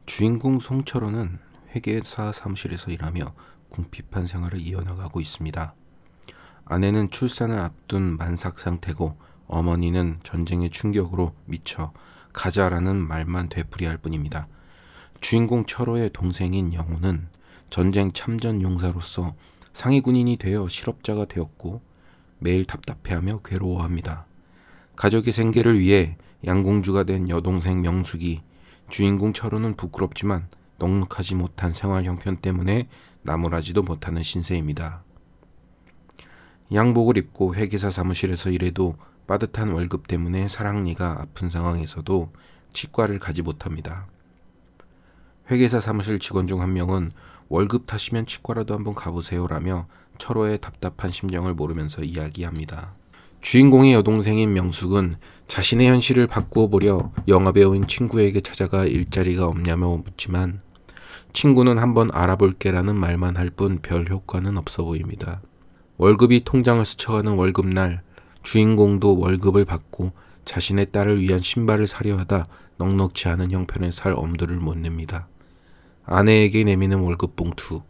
주인공 송철호는 회계사 사무실에서 일하며 궁핍한 생활을 이어나가고 있습니다. 아내는 출산을 앞둔 만삭 상태고 어머니는 전쟁의 충격으로 미쳐 가자라는 말만 되풀이할 뿐입니다. 주인공 철호의 동생인 영호는 전쟁 참전 용사로서 상위 군인이 되어 실업자가 되었고 매일 답답해하며 괴로워합니다. 가족의 생계를 위해 양공주가 된 여동생 명숙이 주인공 철호는 부끄럽지만 넉넉하지 못한 생활 형편 때문에 나무라지도 못하는 신세입니다. 양복을 입고 회계사 사무실에서 일해도 빠듯한 월급 때문에 사랑니가 아픈 상황에서도 치과를 가지 못합니다. 회계사 사무실 직원 중 한 명은 월급 타시면 치과라도 한번 가보세요라며 철호의 답답한 심정을 모르면서 이야기합니다. 주인공의 여동생인 명숙은 자신의 현실을 바꾸어 보려 영화배우인 친구에게 찾아가 일자리가 없냐며 묻지만 친구는 한번 알아볼게라는 말만 할 뿐 별 효과는 없어 보입니다. 월급이 통장을 스쳐가는 월급날 주인공도 월급을 받고 자신의 딸을 위한 신발을 사려 하다 넉넉지 않은 형편에 살 엄두를 못 냅니다. 아내에게 내미는 월급 봉투,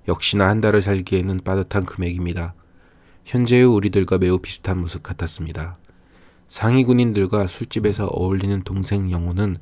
역시나 한 달을 살기에는 빠듯한 금액입니다. 현재의 우리들과 매우 비슷한 모습 같았습니다. 상위 군인들과 술집에서 어울리는 동생 영호는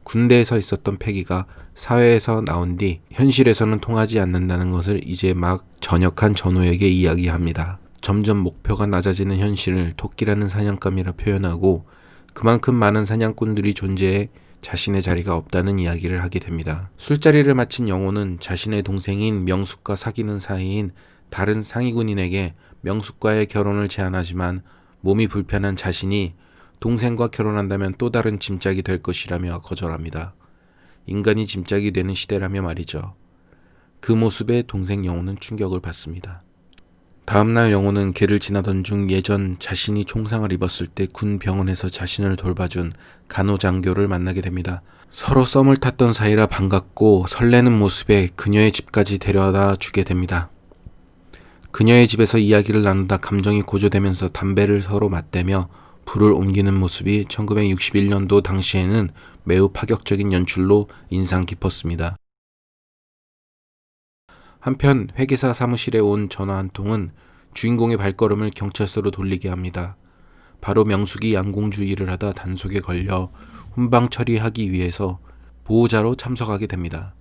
군대에서 있었던 패기가 사회에서 나온 뒤 현실에서는 통하지 않는다는 것을 이제 막 전역한 전우에게 이야기합니다. 점점 목표가 낮아지는 현실을 토끼라는 사냥감이라 표현하고 그만큼 많은 사냥꾼들이 존재해 자신의 자리가 없다는 이야기를 하게 됩니다. 술자리를 마친 영호는 자신의 동생인 명숙과 사귀는 사이인 다른 상위 군인에게 명숙과의 결혼을 제안하지만 몸이 불편한 자신이 동생과 결혼한다면 또 다른 짐짝이 될 것이라며 거절합니다. 인간이 짐짝이 되는 시대라며 말이죠. 그 모습에 동생 영호는 충격을 받습니다. 다음날 영호는 길을 지나던 중 예전 자신이 총상을 입었을 때 군 병원에서 자신을 돌봐준 간호장교를 만나게 됩니다. 서로 썸을 탔던 사이라 반갑고 설레는 모습에 그녀의 집까지 데려다 주게 됩니다. 그녀의 집에서 이야기를 나누다 감정이 고조되면서 담배를 서로 맞대며 불을 옮기는 모습이 1961년도 당시에는 매우 파격적인 연출로 인상 깊었습니다. 한편 회계사 사무실에 온 전화 한 통은 주인공의 발걸음을 경찰서로 돌리게 합니다. 바로 명숙이 양공주 일을 하다 단속에 걸려 훈방 처리하기 위해서 보호자로 참석하게 됩니다.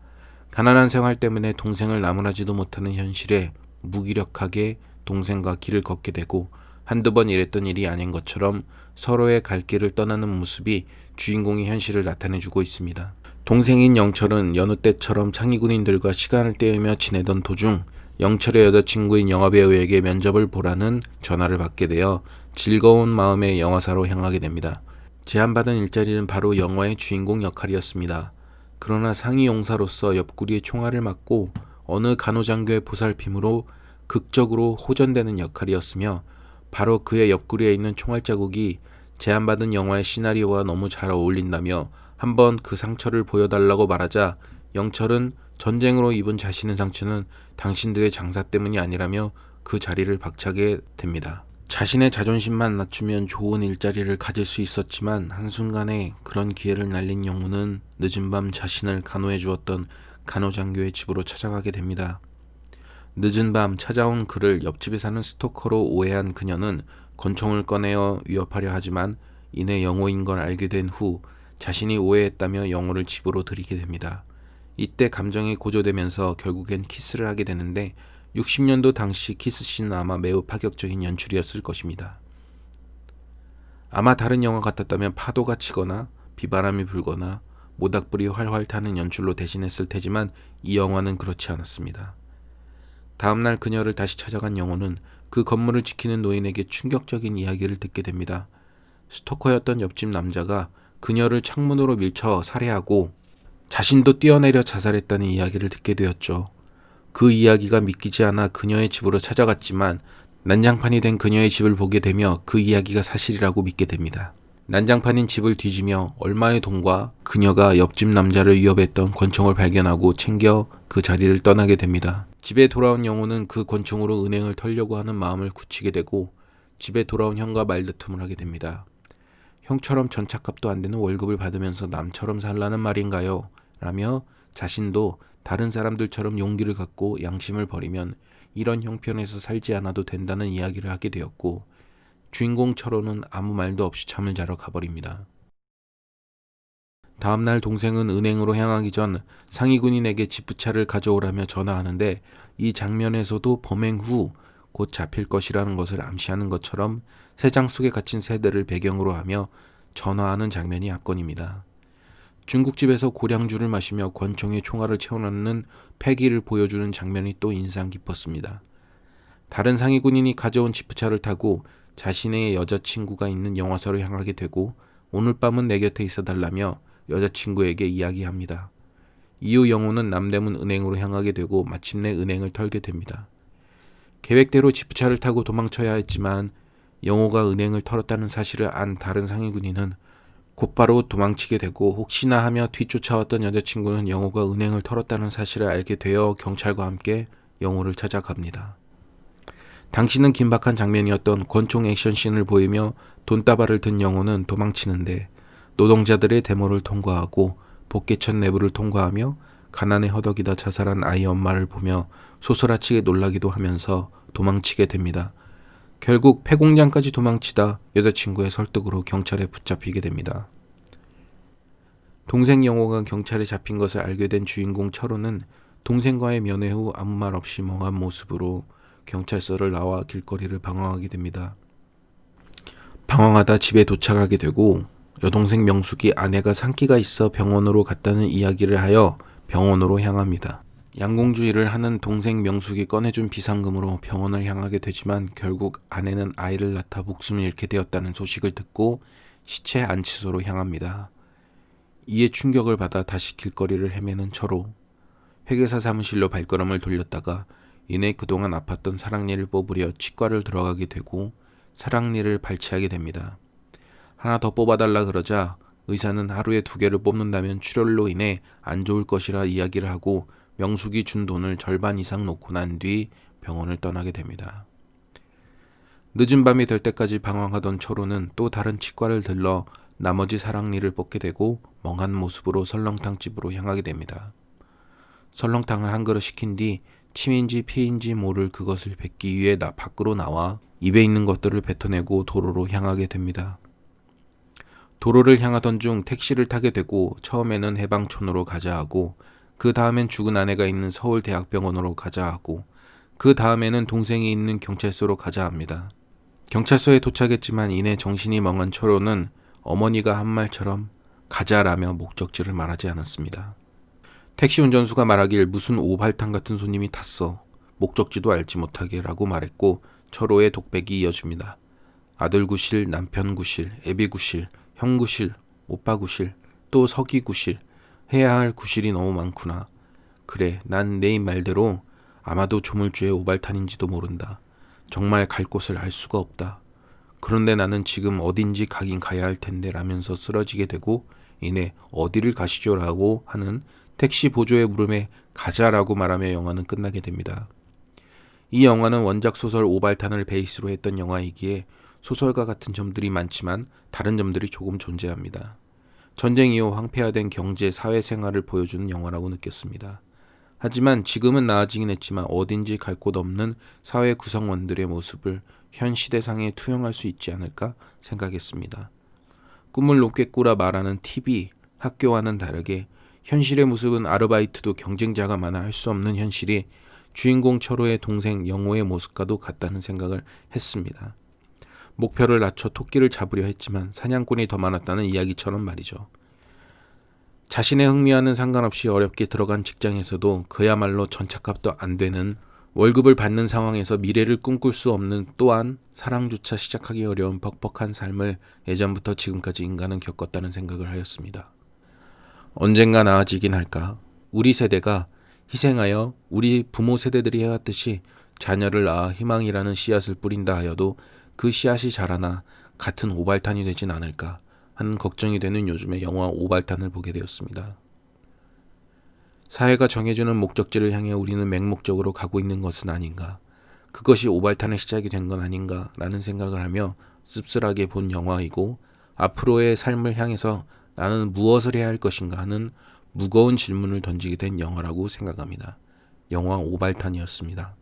가난한 생활 때문에 동생을 나무라지도 못하는 현실에 무기력하게 동생과 길을 걷게 되고 한두 번 일했던 일이 아닌 것처럼 서로의 갈 길을 떠나는 모습이 주인공의 현실을 나타내주고 있습니다. 동생인 영철은 여느 때처럼 상위군인들과 시간을 때우며 지내던 도중 영철의 여자친구인 영화배우에게 면접을 보라는 전화를 받게 되어 즐거운 마음의 영화사로 향하게 됩니다. 제안받은 일자리는 바로 영화의 주인공 역할이었습니다. 그러나 상위 용사로서 옆구리에 총알을 맞고 어느 간호장교의 보살핌으로 극적으로 호전되는 역할이었으며 바로 그의 옆구리에 있는 총알 자국이 제안받은 영화의 시나리오와 너무 잘 어울린다며 한번 그 상처를 보여달라고 말하자 영철은 전쟁으로 입은 자신의 상처는 당신들의 장사 때문이 아니라며 그 자리를 박차게 됩니다. 자신의 자존심만 낮추면 좋은 일자리를 가질 수 있었지만 한순간에 그런 기회를 날린 영호는 늦은 밤 자신을 간호해 주었던 간호장교의 집으로 찾아가게 됩니다. 늦은 밤 찾아온 그를 옆집에 사는 스토커로 오해한 그녀는 권총을 꺼내어 위협하려 하지만 이내 영호인 걸 알게 된 후 자신이 오해했다며 영호를 집으로 들이게 됩니다. 이때 감정이 고조되면서 결국엔 키스를 하게 되는데 60년도 당시 키스씬은 아마 매우 파격적인 연출이었을 것입니다. 아마 다른 영화 같았다면 파도가 치거나 비바람이 불거나 모닥불이 활활 타는 연출로 대신했을 테지만 이 영화는 그렇지 않았습니다. 다음날 그녀를 다시 찾아간 영호는 그 건물을 지키는 노인에게 충격적인 이야기를 듣게 됩니다. 스토커였던 옆집 남자가 그녀를 창문으로 밀쳐 살해하고 자신도 뛰어내려 자살했다는 이야기를 듣게 되었죠. 그 이야기가 믿기지 않아 그녀의 집으로 찾아갔지만 난장판이 된 그녀의 집을 보게 되며 그 이야기가 사실이라고 믿게 됩니다. 난장판인 집을 뒤지며 얼마의 돈과 그녀가 옆집 남자를 위협했던 권총을 발견하고 챙겨 그 자리를 떠나게 됩니다. 집에 돌아온 영호는 그 권총으로 은행을 털려고 하는 마음을 굳히게 되고 집에 돌아온 형과 말다툼을 하게 됩니다. 형처럼 전차값도 안 되는 월급을 받으면서 남처럼 살라는 말인가요? 라며 자신도 다른 사람들처럼 용기를 갖고 양심을 버리면 이런 형편에서 살지 않아도 된다는 이야기를 하게 되었고, 주인공 철호는 아무 말도 없이 잠을 자러 가버립니다. 다음날 동생은 은행으로 향하기 전 상위 군인에게 지프차를 가져오라며 전화하는데, 이 장면에서도 범행 후 곧 잡힐 것이라는 것을 암시하는 것처럼 새장 속에 갇힌 새들을 배경으로 하며 전화하는 장면이 압권입니다. 중국집에서 고량주를 마시며 권총에 총알을 채워넣는 패기를 보여주는 장면이 또 인상 깊었습니다. 다른 상위 군인이 가져온 지프차를 타고 자신의 여자친구가 있는 영화사로 향하게 되고, 오늘 밤은 내 곁에 있어달라며 여자친구에게 이야기합니다. 이후 영호는 남대문 은행으로 향하게 되고 마침내 은행을 털게 됩니다. 계획대로 지프차를 타고 도망쳐야 했지만 영호가 은행을 털었다는 사실을 안 다른 상위 군인은 곧바로 도망치게 되고, 혹시나 하며 뒤쫓아왔던 여자친구는 영호가 은행을 털었다는 사실을 알게 되어 경찰과 함께 영호를 찾아갑니다. 당시는 긴박한 장면이었던 권총 액션씬을 보이며 돈다발을 든 영호는 도망치는데, 노동자들의 데모를 통과하고 복개천 내부를 통과하며 가난에 허덕이다 자살한 아이 엄마를 보며 소스라치게 놀라기도 하면서 도망치게 됩니다. 결국 폐공장까지 도망치다 여자친구의 설득으로 경찰에 붙잡히게 됩니다. 동생 영호가 경찰에 잡힌 것을 알게 된 주인공 철호는 동생과의 면회 후 아무 말 없이 멍한 모습으로 경찰서를 나와 길거리를 방황하게 됩니다. 방황하다 집에 도착하게 되고, 여동생 명숙이 아내가 산기가 있어 병원으로 갔다는 이야기를 하여 병원으로 향합니다. 양공주 일을 하는 동생 명숙이 꺼내준 비상금으로 병원을 향하게 되지만 결국 아내는 아이를 낳다 목숨을 잃게 되었다는 소식을 듣고 시체 안치소로 향합니다. 이에 충격을 받아 다시 길거리를 헤매는 철호. 회계사 사무실로 발걸음을 돌렸다가 이내 그동안 아팠던 사랑니를 뽑으려 치과를 들어가게 되고 사랑니를 발치하게 됩니다. 하나 더 뽑아달라 그러자 의사는 하루에 2개를 뽑는다면 출혈로 인해 안 좋을 것이라 이야기를 하고 명숙이 준 돈을 절반 이상 놓고 난 뒤 병원을 떠나게 됩니다. 늦은 밤이 될 때까지 방황하던 철호는 또 다른 치과를 들러 나머지 사랑니를 뽑게 되고 멍한 모습으로 설렁탕집으로 향하게 됩니다. 설렁탕을 한 그릇 시킨 뒤 침인지 피인지 모를 그것을 뱉기 위해 밖으로 나와 입에 있는 것들을 뱉어내고 도로로 향하게 됩니다. 도로를 향하던 중 택시를 타게 되고 처음에는 해방촌으로 가자 하고, 그 다음엔 죽은 아내가 있는 서울대학병원으로 가자 하고, 그 다음에는 동생이 있는 경찰서로 가자 합니다. 경찰서에 도착했지만 이내 정신이 멍한 철호는 어머니가 한 말처럼 가자라며 목적지를 말하지 않았습니다. 택시 운전수가 말하길 무슨 오발탄 같은 손님이 탔어. 목적지도 알지 못하게 라고 말했고 철호의 독백이 이어집니다. 아들 구실, 남편 구실, 애비 구실, 형 구실, 오빠 구실, 또 서기 구실, 해야 할 구실이 너무 많구나. 그래, 난 내 말대로 아마도 조물주의 오발탄인지도 모른다. 정말 갈 곳을 알 수가 없다. 그런데 나는 지금 어딘지 가긴 가야 할 텐데 라면서 쓰러지게 되고, 이내 어디를 가시죠라고 하는 택시 보조의 물음에 가자라고 말하며 영화는 끝나게 됩니다. 이 영화는 원작 소설 오발탄을 베이스로 했던 영화이기에 소설과 같은 점들이 많지만 다른 점들이 조금 존재합니다. 전쟁 이후 황폐화된 경제, 사회생활을 보여주는 영화라고 느꼈습니다. 하지만 지금은 나아지긴 했지만 어딘지 갈 곳 없는 사회 구성원들의 모습을 현 시대상에 투영할 수 있지 않을까 생각했습니다. 꿈을 높게 꾸라 말하는 TV, 학교와는 다르게 현실의 모습은 아르바이트도 경쟁자가 많아 할 수 없는 현실이 주인공 철호의 동생 영호의 모습과도 같다는 생각을 했습니다. 목표를 낮춰 토끼를 잡으려 했지만 사냥꾼이 더 많았다는 이야기처럼 말이죠. 자신의 흥미와는 상관없이 어렵게 들어간 직장에서도 그야말로 전차값도 안 되는 월급을 받는 상황에서 미래를 꿈꿀 수 없는, 또한 사랑조차 시작하기 어려운 퍽퍽한 삶을 예전부터 지금까지 인간은 겪었다는 생각을 하였습니다. 언젠가 나아지긴 할까? 우리 세대가 희생하여 우리 부모 세대들이 해왔듯이 자녀를 낳아 희망이라는 씨앗을 뿌린다 하여도 그 씨앗이 자라나 같은 오발탄이 되진 않을까 하는 걱정이 되는 요즘에 영화 오발탄을 보게 되었습니다. 사회가 정해주는 목적지를 향해 우리는 맹목적으로 가고 있는 것은 아닌가, 그것이 오발탄의 시작이 된 건 아닌가 라는 생각을 하며 씁쓸하게 본 영화이고, 앞으로의 삶을 향해서 나는 무엇을 해야 할 것인가 하는 무거운 질문을 던지게 된 영화라고 생각합니다. 영화 오발탄이었습니다.